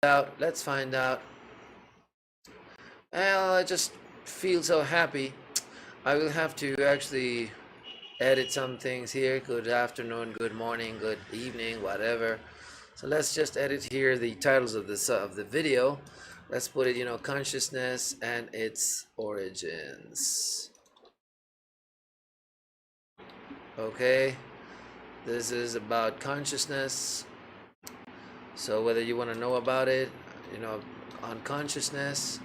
out. Let's find out. Well, I just feel so happy. I will have to actually edit some things here. Good afternoon, good morning, good evening, whatever. So let's just edit here the titles of the video. Let's put it, consciousness and its origins. Okay, this is about consciousness. So whether you want to know about it, on consciousness,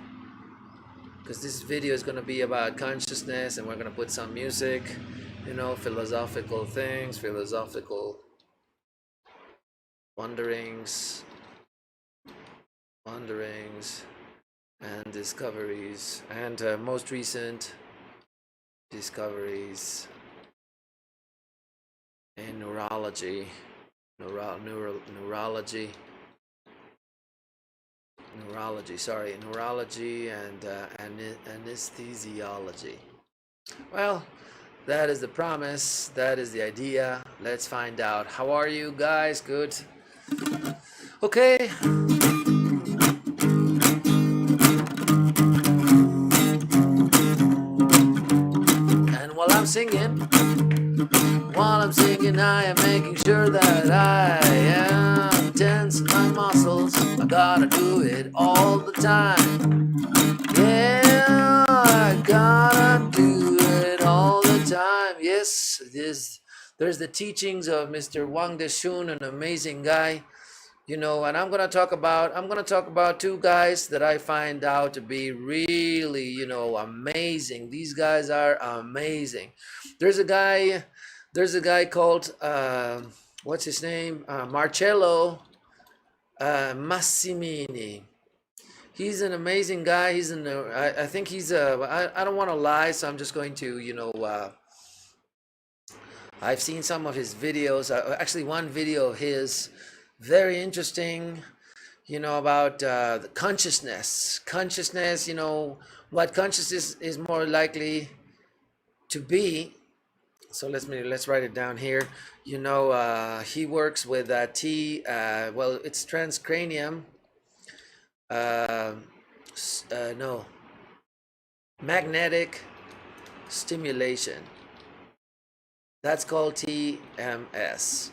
because this video is going to be about consciousness, and we're going to put some music, philosophical things, philosophical wanderings and discoveries, and most recent discoveries in neurology, neurology and anesthesiology. Well, that is the promise, that is the idea. Let's find out. How are you guys? Good? Okay. And while I'm singing, I am making sure that I am tense my muscles. I gotta do it all the time. Yeah, I gotta do it all the time. Yes, there's the teachings of Mr. Wang Deshun, an amazing guy. And I'm gonna talk about two guys that I find out to be really, amazing. These guys are amazing. There's a guy called what's his name? Marcello Massimini. He's an amazing guy. I think he's I don't want to lie, so I'm just going to, I've seen some of his videos. Actually, one video of his, very interesting, about the consciousness. Consciousness, what consciousness is more likely to be. So let's write it down here. He works with it's transcranium. No, magnetic stimulation. That's called TMS.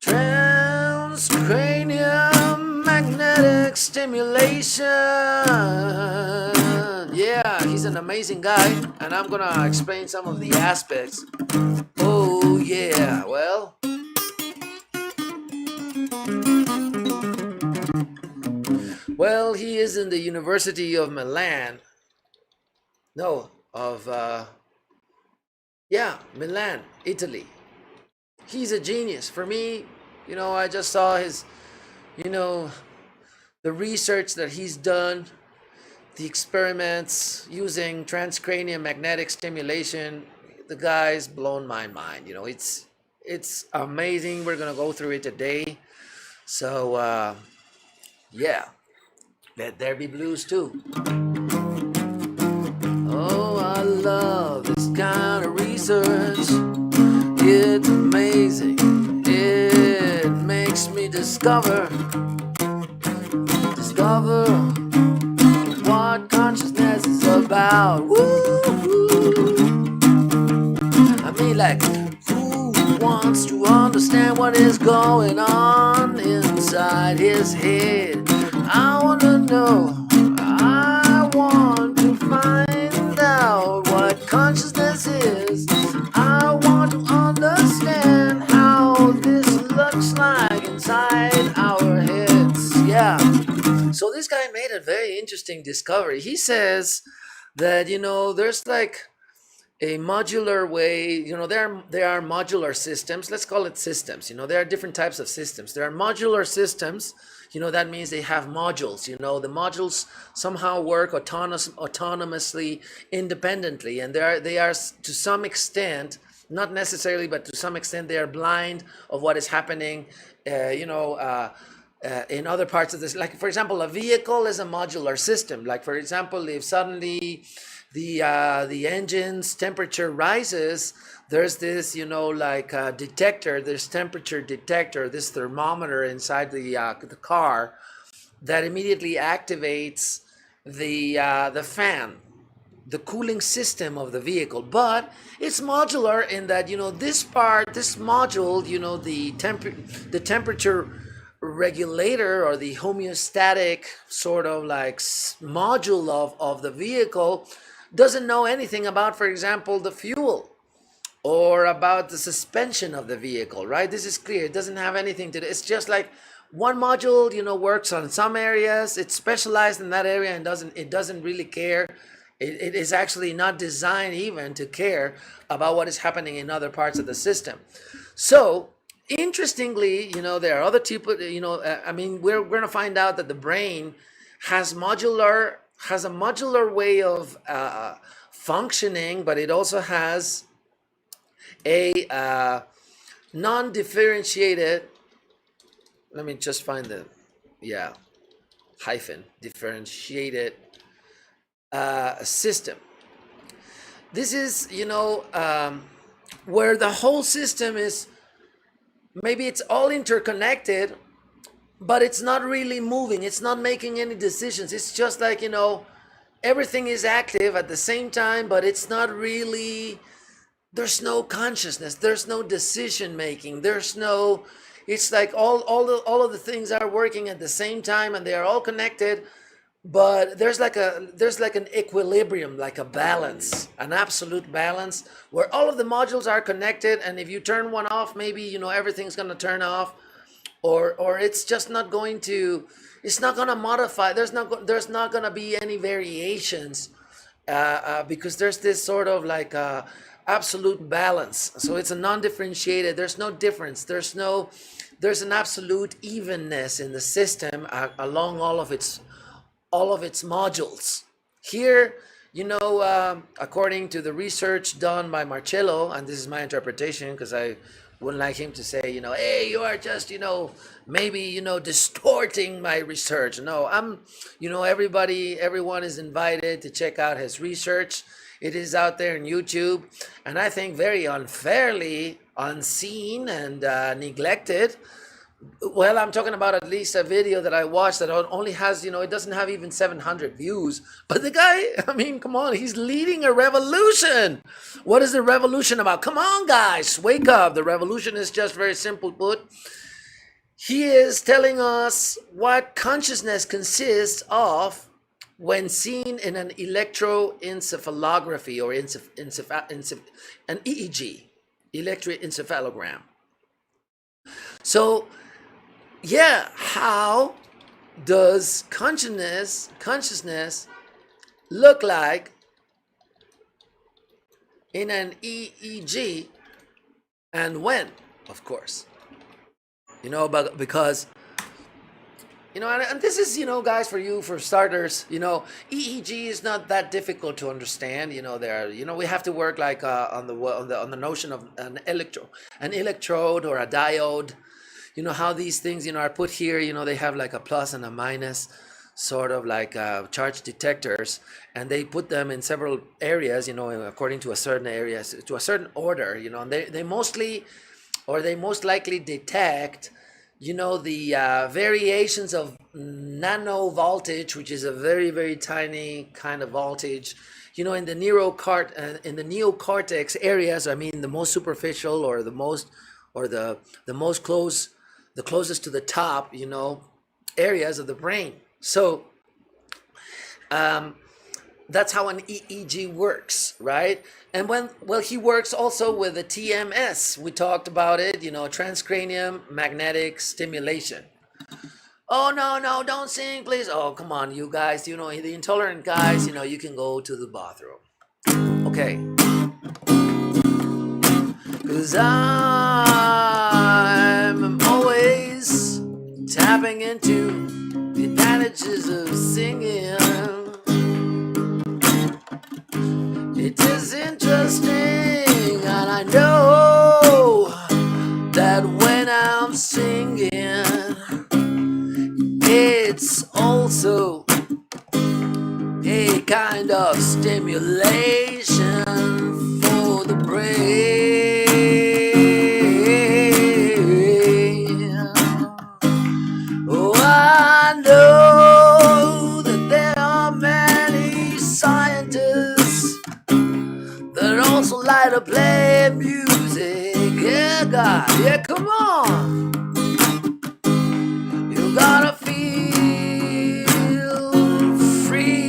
Transcranium magnetic stimulation. Yeah, he's an amazing guy, and I'm gonna explain some of the aspects. Oh yeah, well, he is in the University of Milan. No, of Milan, Italy. He's a genius. For me, I just saw his, the research that he's done, the experiments using transcranial magnetic stimulation. The guy's blown my mind. It's amazing. We're gonna go through it today. So yeah, let there be blues too. Oh, I love this kind of research. It's amazing. It makes me discover what consciousness is about. Woo-hoo. I mean, like, who wants to understand what is going on inside his head? I want to know. I want to find out what consciousness is. I want to understand how this looks like inside our heads. Yeah. So this guy made a very interesting discovery. He says that, there's like a modular way, there are modular systems. Let's call it systems. There are different types of systems. There are modular systems. That means they have modules. The modules somehow work autonomously, independently, and they are to some extent, not necessarily, but to some extent, they are blind of what is happening. In other parts of this, like for example, a vehicle is a modular system. Like for example, if suddenly the engine's temperature rises, there's this, detector, this temperature detector, this thermometer inside the car that immediately activates the fan, the cooling system of the vehicle. But it's modular in that, this part, this module, the temperature regulator, or the homeostatic sort of like module of the vehicle, doesn't know anything about, for example, the fuel or about the suspension of the vehicle, right? This is clear. It doesn't have anything to do. It's just like one module, works on some areas. It's specialized in that area and it doesn't really care. It is actually not designed even to care about what is happening in other parts of the system. So interestingly, there are other people, we're going to find out that the brain has a modular way of functioning, but it also has a non-differentiated, let me just find the hyphen, differentiated system. This is, where the whole system is, maybe it's all interconnected, but it's not really moving. It's not making any decisions. It's just like, everything is active at the same time, but it's not really, there's no consciousness. There's no decision making. It's like all of the things are working at the same time and they are all connected, but there's like an equilibrium, like a balance, an absolute balance where all of the modules are connected, and if you turn one off, maybe everything's going to turn off, or it's just not going to, it's not going to modify. There's not going to be any variations because there's this sort of like absolute balance. So it's a non-differentiated. There's no difference. There's an absolute evenness in the system along all of its modules. Here, according to the research done by Marcello, and this is my interpretation because I wouldn't like him to say, hey, you are just, maybe, distorting my research. No, everyone is invited to check out his research. It is out there on YouTube, and I think very unfairly unseen and neglected. Well, I'm talking about at least a video that I watched that only has, it doesn't have even 700 views. But the guy, come on, he's leading a revolution. What is the revolution about? Come on, guys, wake up. The revolution is just very simple put. He is telling us what consciousness consists of when seen in an electroencephalography or an EEG, electroencephalogram. So, how does consciousness look like in an EEG, and when, of course? Because and this is, guys, for starters, EEG is not that difficult to understand. We have to work like on the notion of an electrode or a diode. How these things, are put here, they have like a plus and a minus, sort of like charge detectors, and they put them in several areas, according to a certain area, to a certain order, and they most likely detect, the variations of nano voltage, which is a very, very tiny kind of voltage, in the neocortex areas. The most superficial, or the closest to the top, areas of the brain. So that's how an EEG works, right? And he works also with the TMS. We talked about it, transcranial magnetic stimulation. Oh, no, don't sing, please. Oh, come on, you guys, the intolerant guys, you can go to the bathroom. Okay. 'Cause I'm always tapping into the advantages of singing. It is interesting, and I know that when I'm singing, it's also a kind of stimulation for the brain. Oh, I know that there are many scientists that also like to play music. Yeah, God, yeah, come on. You gotta feel free.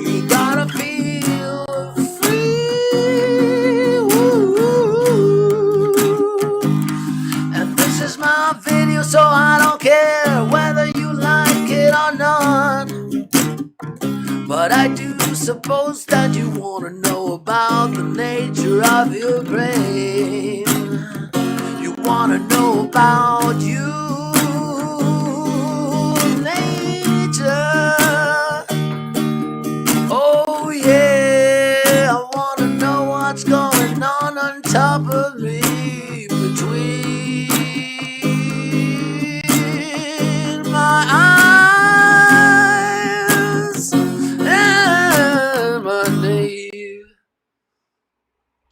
You gotta feel free. Woo. And this is my video, so I don't care whether you like it or not. But I do suppose that you want to know about the nature of your brain. You want to know about you, nature. Oh yeah, I want to know what's going on top of me, between my eyes and my knee.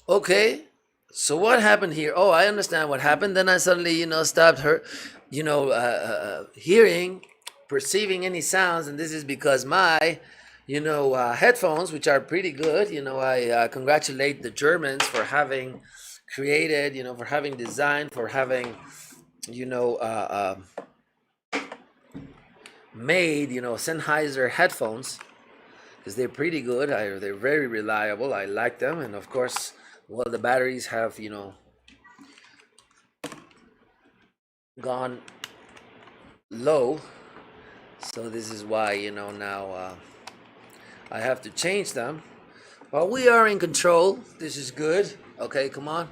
Okay, so what happened here? Oh, I understand what happened. Then I suddenly, stopped hearing, perceiving any sounds, and this is because my, headphones, which are pretty good. I congratulate the Germans for having created, for having designed, for having, made, Sennheiser headphones, because they're pretty good. They're very reliable. I like them, and of course, well, the batteries have, gone low, so this is why, now I have to change them. But we are in control. This is good. Okay, come on.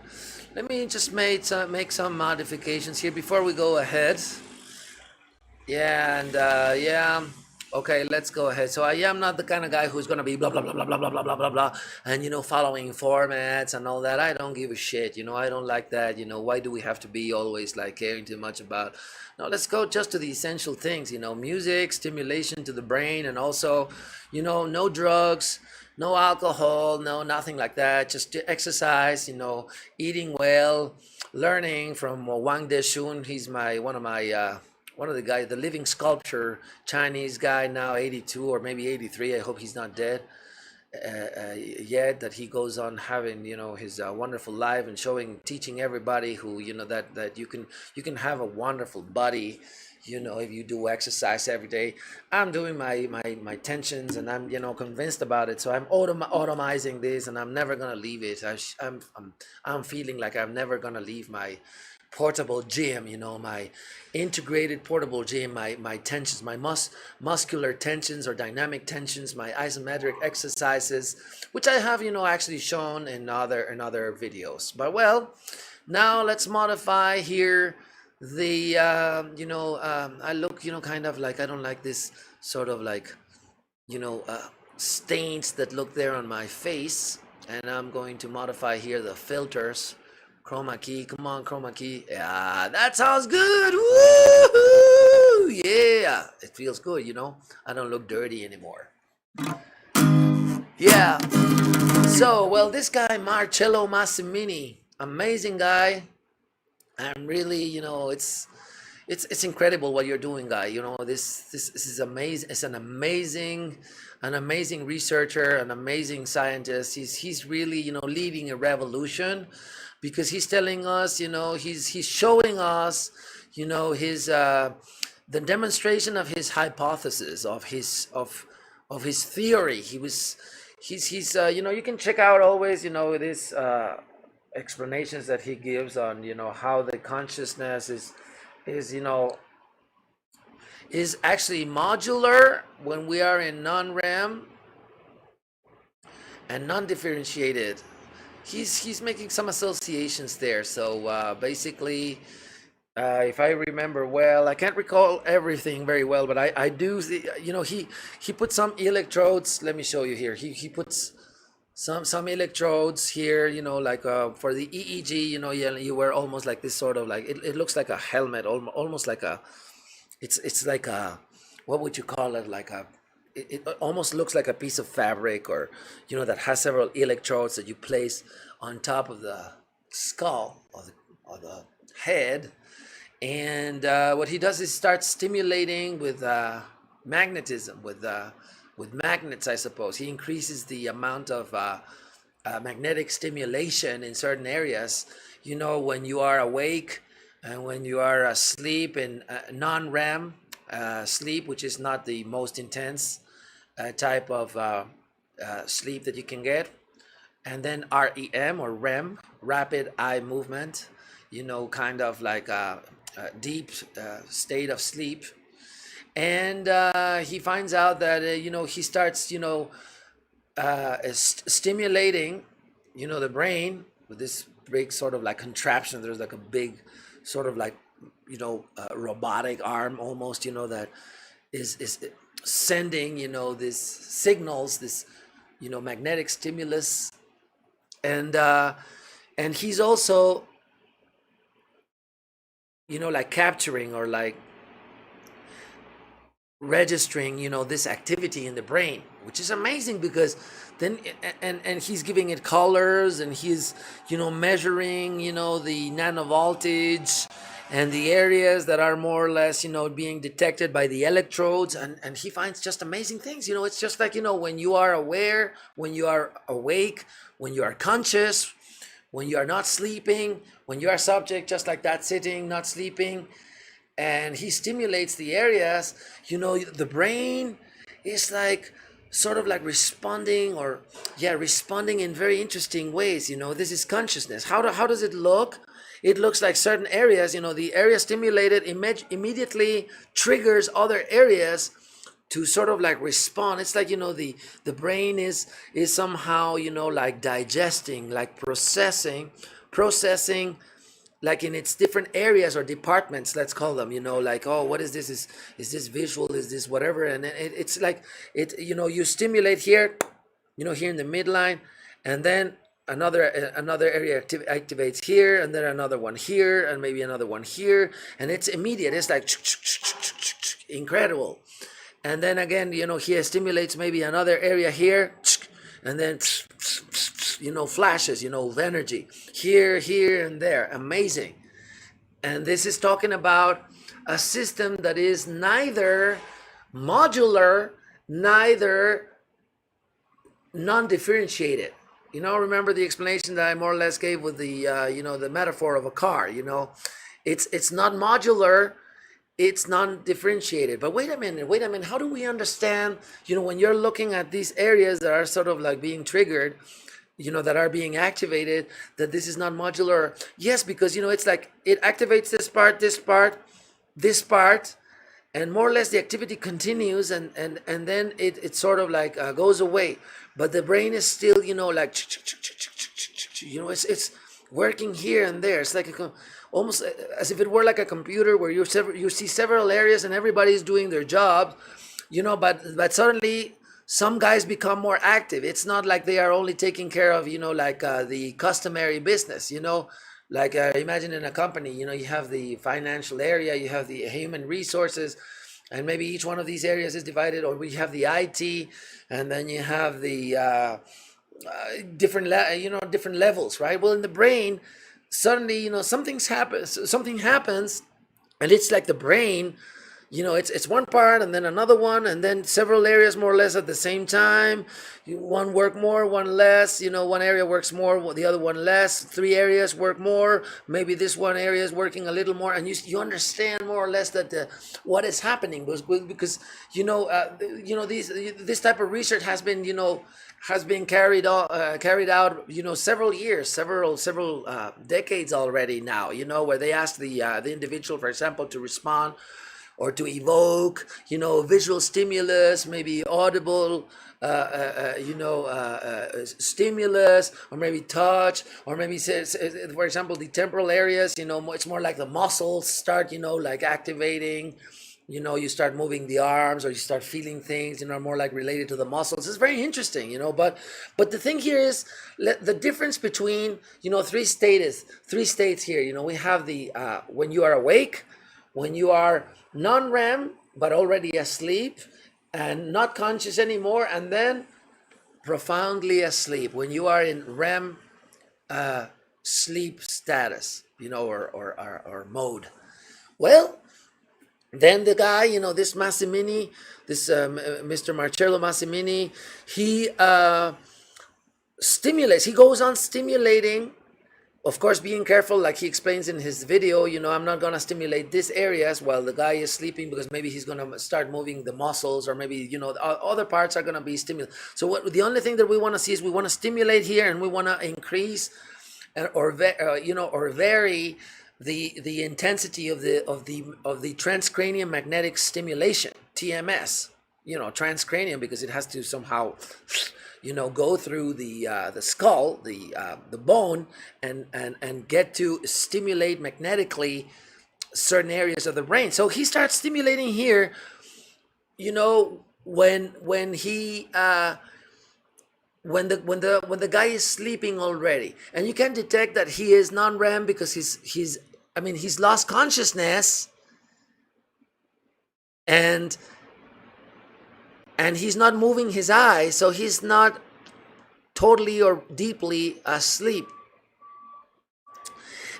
Let me just make some modifications here before we go ahead. Yeah, and yeah. Okay, let's go ahead. So I am not the kind of guy who's gonna be blah blah blah blah blah blah blah blah blah blah, and following formats and all that. I don't give a shit. I don't like that. Why do we have to be always like caring too much about? No, let's go just to the essential things. Music, stimulation to the brain, and also, no drugs, no alcohol, no nothing like that. Just to exercise. Eating well, learning from Wang Deshun. He's one of the guys, the living sculpture, Chinese guy, now 82 or maybe 83. I hope he's not dead yet. That he goes on having, his wonderful life and teaching everybody who, that you can have a wonderful body, if you do exercise every day. I'm doing my tensions, and I'm, convinced about it. So I'm automizing this, and I'm never gonna leave it. I'm feeling like I'm never gonna leave my portable gym, my integrated portable gym, my tensions, my muscular tensions or dynamic tensions, my isometric exercises, which I have, actually shown in other videos. But well, now let's modify here the, I look, kind of like, I don't like this sort of like, stains that look there on my face. And I'm going to modify here the filters. Chroma key, come on, chroma key. Yeah, that sounds good. Woo! Yeah, it feels good, I don't look dirty anymore. Yeah. So, well, this guy, Marcello Massimini, amazing guy. I'm really, it's incredible what you're doing, guy. This is amazing. It's an amazing researcher, an amazing scientist. He's really, leading a revolution, because he's telling us, he's showing us, his the demonstration of his hypothesis, of his theory. He's you can check out always, this explanations that he gives on, how the consciousness is actually modular when we are in non-REM and non-differentiated. He's making some associations there. So basically, if I remember well, I can't recall everything very well, but I do see, he put some electrodes. Let me show you here. He puts some electrodes here, like for the EEG, you wear almost like this sort of like, it looks like a helmet, almost like a, it's like a what would you call it, like it almost looks like a piece of fabric, or that has several electrodes that you place on top of the skull, or the head. And what he does is start stimulating with magnetism, with magnets, I suppose. He increases the amount of magnetic stimulation in certain areas. When you are awake and when you are asleep in non-REM sleep, which is not the most intense type of sleep that you can get. And then REM, or REM, rapid eye movement, kind of like a deep state of sleep. And he finds out that, he starts, stimulating, the brain with this big sort of like contraption. There's like a big sort of like, robotic arm almost, that is sending, this signals, this, magnetic stimulus. And he's also, like capturing, or like registering, this activity in the brain, which is amazing, because then and he's giving it colors, and he's measuring the nanovoltage and the areas that are more or less being detected by the electrodes, and he finds just amazing things. It's just like when you are aware, when you are awake, when you are conscious, when you are not sleeping, when you are subject, just like that, sitting, not sleeping, and he stimulates the areas, the brain is like sort of like responding, or responding in very interesting ways. This is consciousness. How does it look? It looks like certain areas, the area stimulated immediately triggers other areas to sort of like respond. It's like, the brain is somehow, like digesting, like processing, like in its different areas or departments, let's call them, like, oh, what is this? Is this visual? Is this whatever? And it's like, you stimulate here, here in the midline, and then another area activates here, and then another one here, and maybe another one here, and it's immediate. It's like incredible. And then again, he stimulates maybe another area here, and then flashes, of energy here and there. Amazing. And this is talking about a system that is neither modular, neither non-differentiated. Remember the explanation that I more or less gave with the the metaphor of a car. It's not modular, it's non-differentiated. But wait a minute, how do we understand, when you're looking at these areas that are sort of like being triggered, that are being activated, that this is not modular? Yes, because it's like it activates this part, and more or less the activity continues, and then it sort of like goes away, but the brain is still like it's working here and there. It's like almost as if it were like a computer, where you see several areas and everybody's doing their job, but suddenly some guys become more active. It's not like they are only taking care of like the customary business. Like imagine in a company, you have the financial area, you have the human resources, and maybe each one of these areas is divided, or we have the IT, and then you have the different levels, right? Well, in the brain, suddenly something happens, and it's like the brain, it's one part, and then another one, and then several areas more or less at the same time. One work more, one less. One area works more, the other one less. Three areas work more. Maybe this one area is working a little more, and you understand more or less that what is happening, because this type of research has been carried out several years, several decades already now. Where they ask the individual, for example, to respond or to evoke, visual stimulus, maybe audible, stimulus, or maybe touch, or maybe, for example, the temporal areas, it's more like the muscles start, like activating. You start moving the arms, or you start feeling things, more like related to the muscles. It's very interesting, but the thing here is the difference between, three states here. We have the when you are awake, when you are non-REM, but already asleep and not conscious anymore, and then profoundly asleep when you are in REM sleep status, or mode. Well, then the guy, this Massimini, this Mr. Marcello Massimini, he stimulates. He goes on stimulating, of course, being careful, like he explains in his video. I'm not going to stimulate this areas while the guy is sleeping, because maybe he's going to start moving the muscles, or maybe other parts are going to be stimulated. So the only thing that we want to see is we want to stimulate here, and we want to increase or vary the intensity of the transcranial magnetic stimulation, TMS. Transcranial, because it has to somehow go through the skull, the bone, and get to stimulate magnetically certain areas of the brain. So he starts stimulating here, when he when the guy is sleeping already, and you can detect that he is non-REM, because he's lost consciousness, and he's not moving his eyes, so he's not totally or deeply asleep.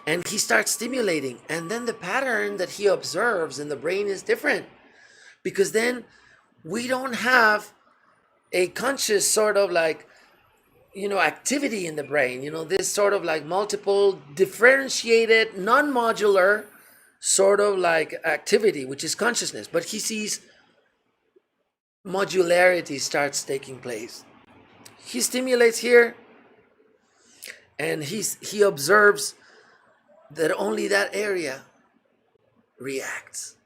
And he starts stimulating, and then the pattern that he observes in the brain is different, because then we don't have a conscious sort of like activity in the brain, this sort of like multiple differentiated non-modular sort of like activity, which is consciousness. But he sees modularity starts taking place. He stimulates here, and he observes that only that area reacts.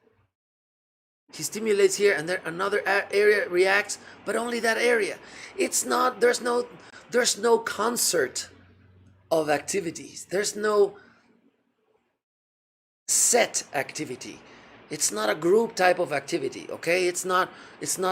He stimulates here, and there another area reacts, but only that area. It's not, there's no concert of activities. There's no set activity. It's not a group type of activity, okay? It's not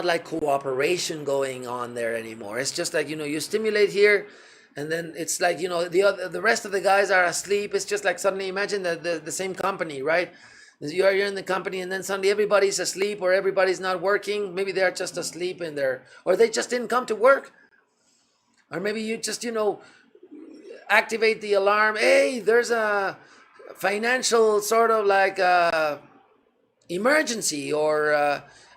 like cooperation going on there anymore. It's just like, you stimulate here, and then it's like, the rest of the guys are asleep. It's just like suddenly imagine the same company, right? You're in the company, and then suddenly everybody's asleep, or everybody's not working. Maybe they're just asleep in there, or they just didn't come to work. Or maybe you just, activate the alarm. Hey, there's a financial sort of like emergency, or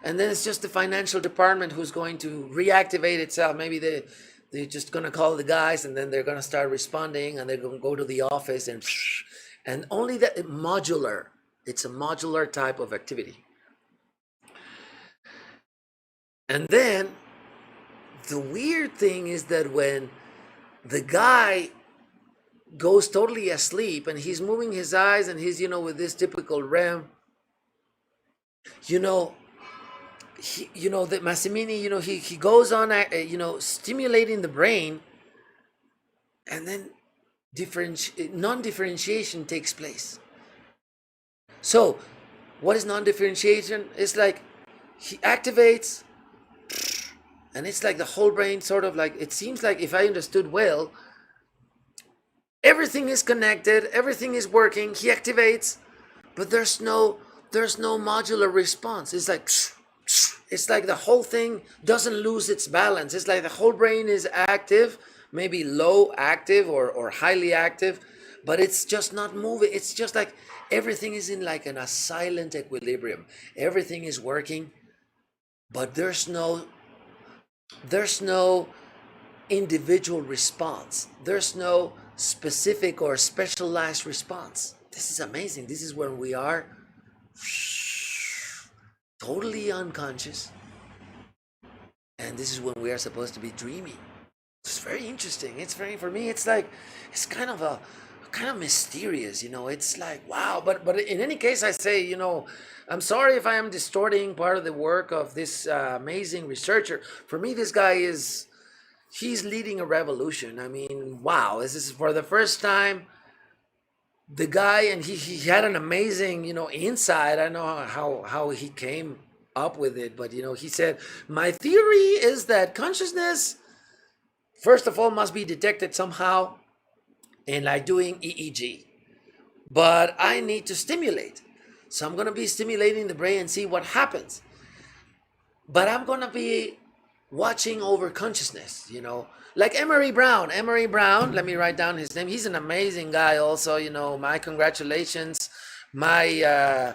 and then it's just the financial department who's going to reactivate itself. Maybe they're just going to call the guys, and then they're going to start responding, and they're going to go to the office, and only that modular. It's a modular type of activity. And then the weird thing is that when the guy goes totally asleep, and he's moving his eyes, and he's, with this typical REM, the Massimini, he goes on, stimulating the brain, and then non-differentiation takes place. So what is non-differentiation? It's like he activates, and it's like the whole brain sort of like, it seems like, if I understood well, everything is connected, everything is working, he activates, but there's no modular response. It's like the whole thing doesn't lose its balance. It's like the whole brain is active, maybe low active or highly active, but it's just not moving. It's just like everything is in like a silent equilibrium. Everything is working, but there's no individual response. There's no specific or specialized response. This is amazing. This is when we are totally unconscious, and this is when we are supposed to be dreaming. It's very interesting. For me, it's like, it's kind of mysterious, it's like, wow. But in any case, I say, I'm sorry if I am distorting part of the work of this amazing researcher. For me, this guy he's leading a revolution. I mean, wow, this is for the first time. The guy, and he had an amazing, insight. I don't know how he came up with it, but he said, my theory is that consciousness, first of all, must be detected somehow, and like doing EEG, but I need to stimulate. So I'm going to be stimulating the brain and see what happens. but I'm gonna be watching over consciousness, like Emery Brown. Emery Brown, let me write down his name. He's an amazing guy also, my congratulations, my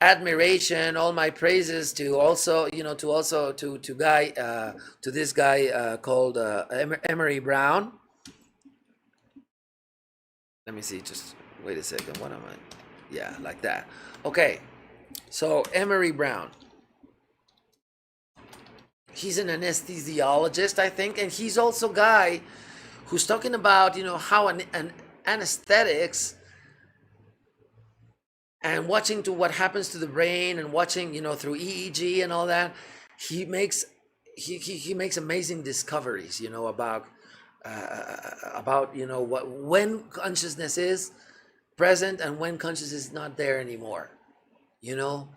admiration, all my praises to also, to this guy called Emery Brown. Let me see, just wait a second. What am I? Yeah, like that. Okay, so Emery Brown. He's an anesthesiologist, I think, and he's also a guy who's talking about, how an anesthetics and watching to what happens to the brain and watching, through EEG and all that. He makes he makes amazing discoveries, about what when consciousness is present and when consciousness is not there anymore, you know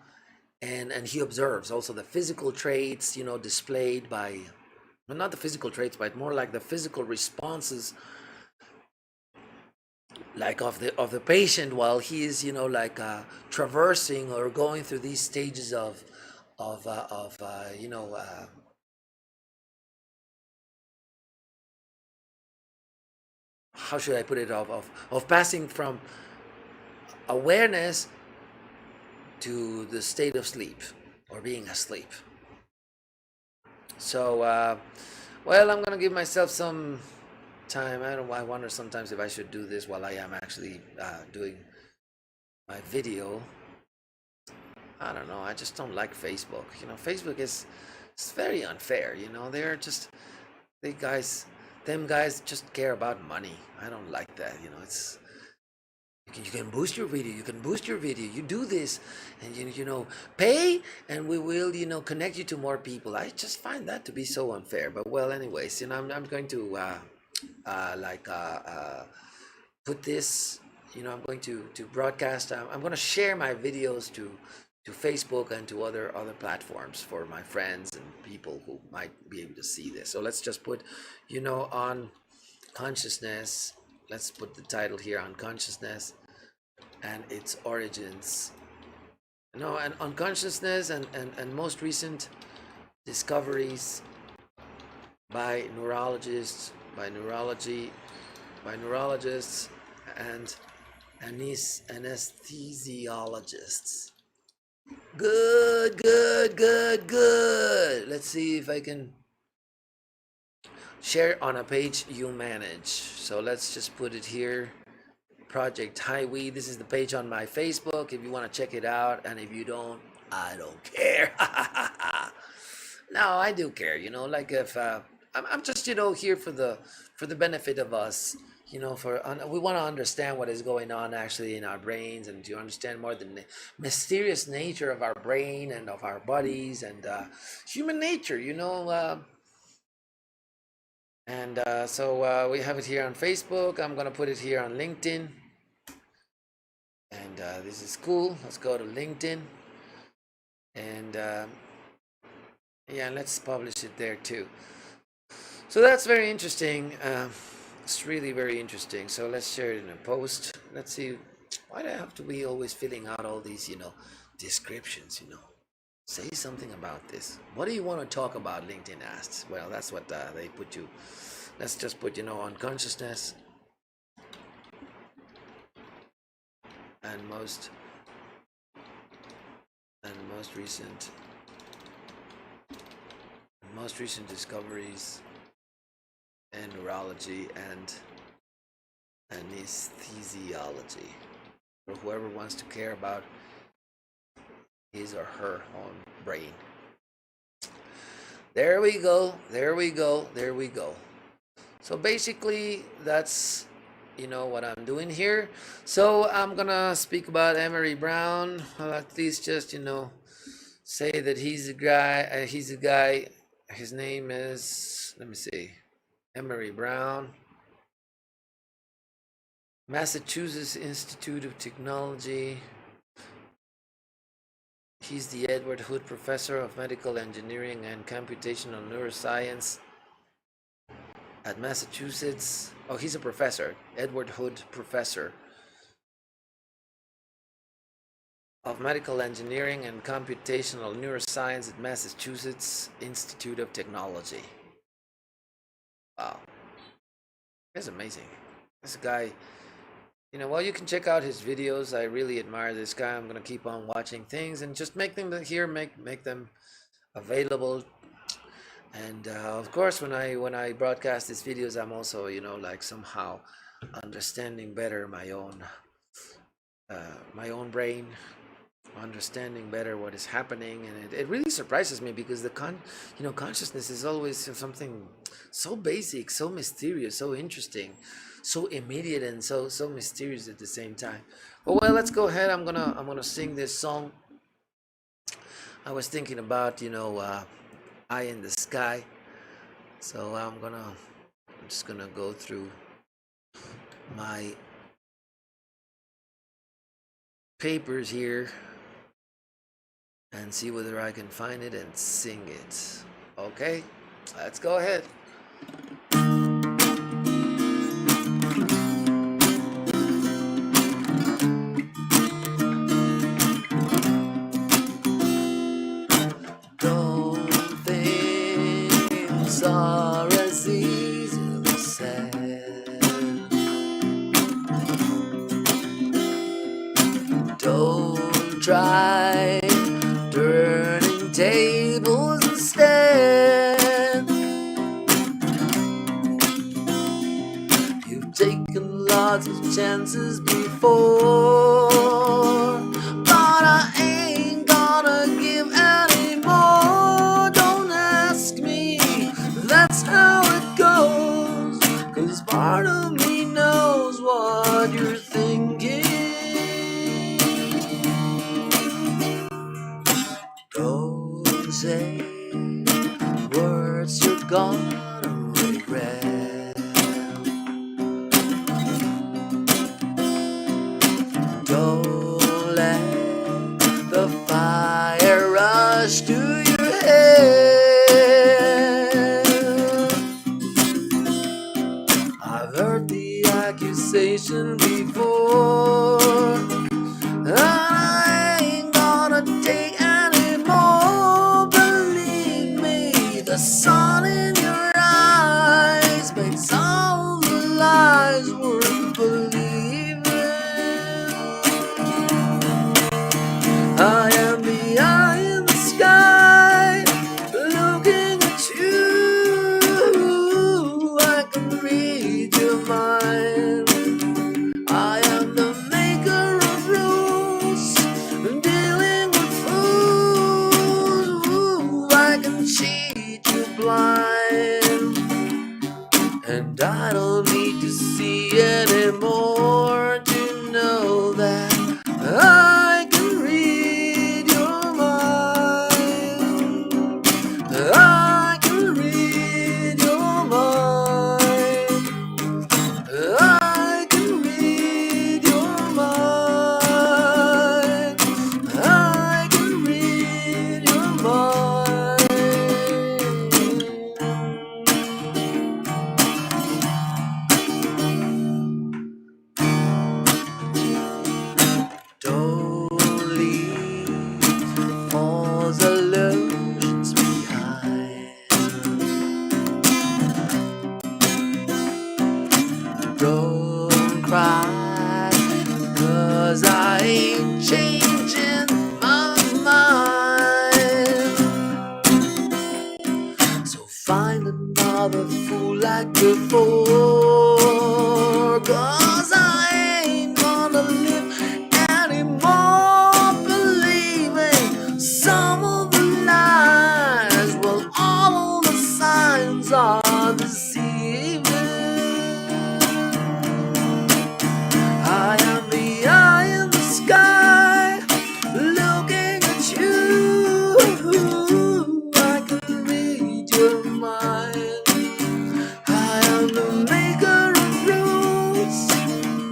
and he observes also the physical traits, displayed by, well, not the physical traits, but more like the physical responses, like of the patient while he is, traversing or going through these stages of how should I put it, of passing from awareness to the state of sleep, or being asleep. So well, I'm gonna give myself some time. I wonder sometimes if I should do this while I am actually doing my video. I don't know. I just don't like Facebook. Facebook it's very unfair. They're just them guys just care about money. I don't like that. It's you can boost your video. You can boost your video. You do this, and pay, and we will connect you to more people. I just find that to be so unfair. But well, anyways, I'm going to put this. I'm going to broadcast. I'm going to share my videos to Facebook and to other platforms for my friends and people who might be able to see this. So let's just put, on consciousness. Let's put the title here, on consciousness and its origins. And on consciousness and most recent discoveries by neurologists, and anesthesiologists. Good. Let's see if I can share on a page you manage. So let's just put it here. Project Highway. This is the page on my Facebook if you want to check it out. And if you don't, I don't care. No, I do care. Like if I'm just here for the benefit of us. We want to understand what is going on actually in our brains, and to understand more the mysterious nature of our brain and of our bodies and human nature. So we have it here on Facebook. I'm gonna put it here on LinkedIn, and this is cool. Let's go to LinkedIn, and yeah, let's publish it there too. So that's very interesting. It's really very interesting. So let's share it in a post. Let's see. Why do I have to be always filling out all these, descriptions? Say something about this. What do you want to talk about? LinkedIn asks. Well, that's what they put you. Let's just put, on consciousness and most recent discoveries in neurology and anesthesiology, for whoever wants to care about his or her own brain. There we go. So basically that's what I'm doing here. So I'm gonna speak about Emery Brown. I'll at least just say that he's a guy. His name is, let me see, Emery Brown, Massachusetts Institute of Technology. He's the Edward Hood Professor of Medical Engineering and Computational Neuroscience at Massachusetts. Oh, he's a professor, Edward Hood Professor of Medical Engineering and Computational Neuroscience at Massachusetts Institute of Technology. Wow, that's amazing. This guy, well, you can check out his videos. I really admire this guy. I'm gonna keep on watching things and just make them here, make them available. And of course, when I broadcast these videos, I'm also like somehow understanding better my own brain, understanding better what is happening, and it really surprises me because consciousness is always something so basic, so mysterious, so interesting, so immediate, and so mysterious at the same time. But well, let's go ahead. I'm gonna sing this song. I was thinking about eye in the sky, so I'm just gonna go through my papers here and see whether I can find it and sing it. Okay, let's go ahead. Don't things are as easily said. Don't try turning tables instead. You've taken lots of chances before, but I ain't gonna give any more. Don't ask me, that's how it goes, 'cause part of me knows what you're thinking. Don't say words you're gonna regret. Don't let the fire rush to your head. I've heard the accusation before, and I ain't gonna take any more. Believe me, the sun in your eyes makes all the lies worth believing. I am the eye in the sky, looking at you. I can read your mind. I am the maker of rules, dealing with fools. I can cheat you blind, and I don't need to see anymore to know that I can read your mind. I can read your mind. I can read your mind. I can read your mind. Don't leave false illusions behind. Don't cry, 'cause I ain't changing my mind. So find another fool like before, 'cause I ain't gonna live anymore believing some of the lies. Well, all of the signs are deceiving. I am the eye in the sky, looking at you. I can read your mind. I am the maker of rules,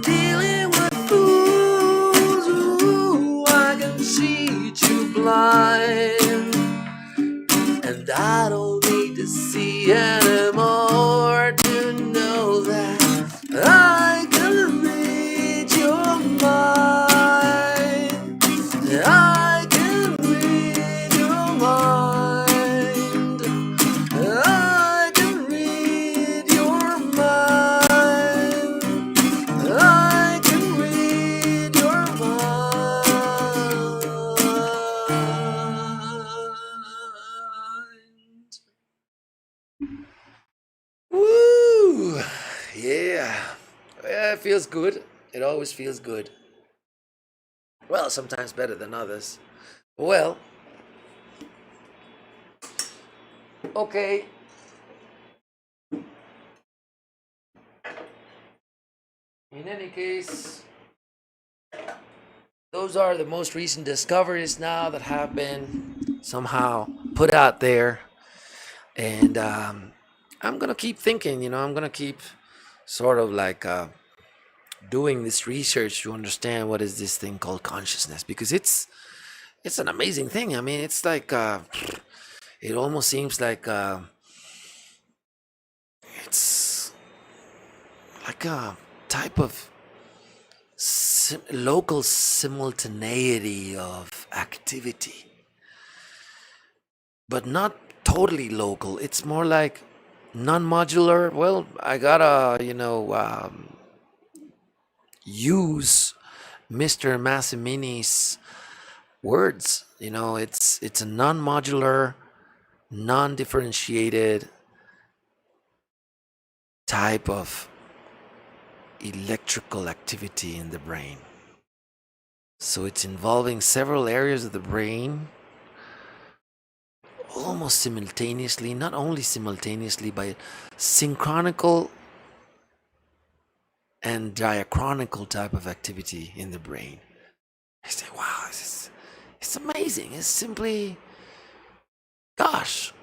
dealing with fools. I can cheat you blind, and I don't need to see anymore to know that I can read your mind. I feels good. It always feels good. Well, sometimes better than others. Well, okay. In any case, those are the most recent discoveries now that have been somehow put out there. And I'm going to keep thinking, I'm going to keep sort of like doing this research to understand what is this thing called consciousness, because it's an amazing thing. I mean, it's like it almost seems like it's like a type of local simultaneity of activity, but not totally local. It's more like non-modular. Well, I gotta use Mr. Massimini's words. It's a non-modular, non-differentiated type of electrical activity in the brain. So it's involving several areas of the brain almost simultaneously, not only simultaneously, but synchronical and diachronical type of activity in the brain. I say, wow, it's amazing. It's simply, gosh,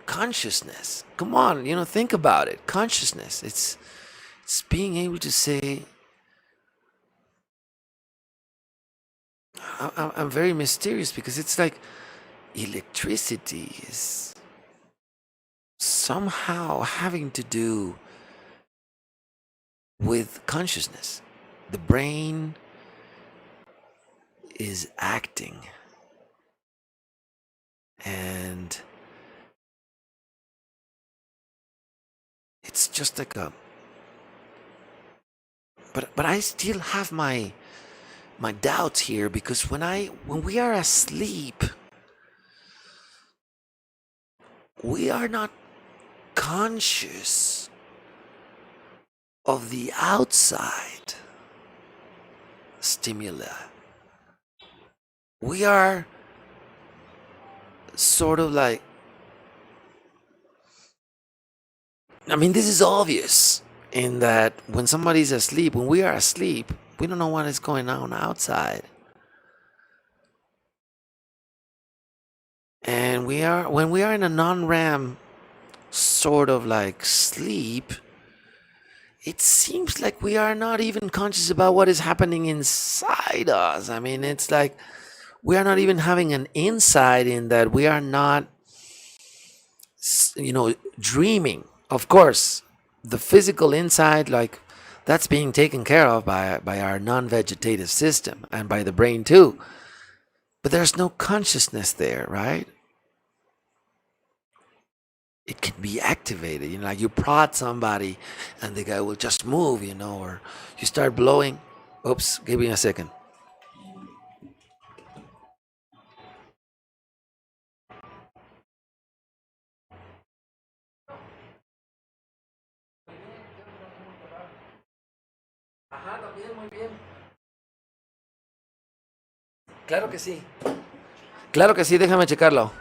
consciousness. Come on, think about it. Consciousness. It's being able to say, I'm very mysterious, because it's like electricity is somehow having to do with consciousness. The brain is acting, and it's just like a, but I still have my doubts here, because when we are asleep, we are not conscious of the outside stimuli. We are sort of like, I mean, this is obvious in that when somebody's asleep, when we are asleep, we don't know what is going on outside. And when we are in a non-REM sort of like sleep, it seems like we are not even conscious about what is happening inside us. I mean, it's like we are not even having an insight in that. We are not, dreaming. Of course, the physical inside, like, that's being taken care of by our non-vegetative system and by the brain too. But there's no consciousness there, right? It can be activated, like you prod somebody and the guy will just move, or you start blowing. Oops, give me a second. Ajá, también, muy bien. Claro que sí. Claro que sí, déjame checarlo.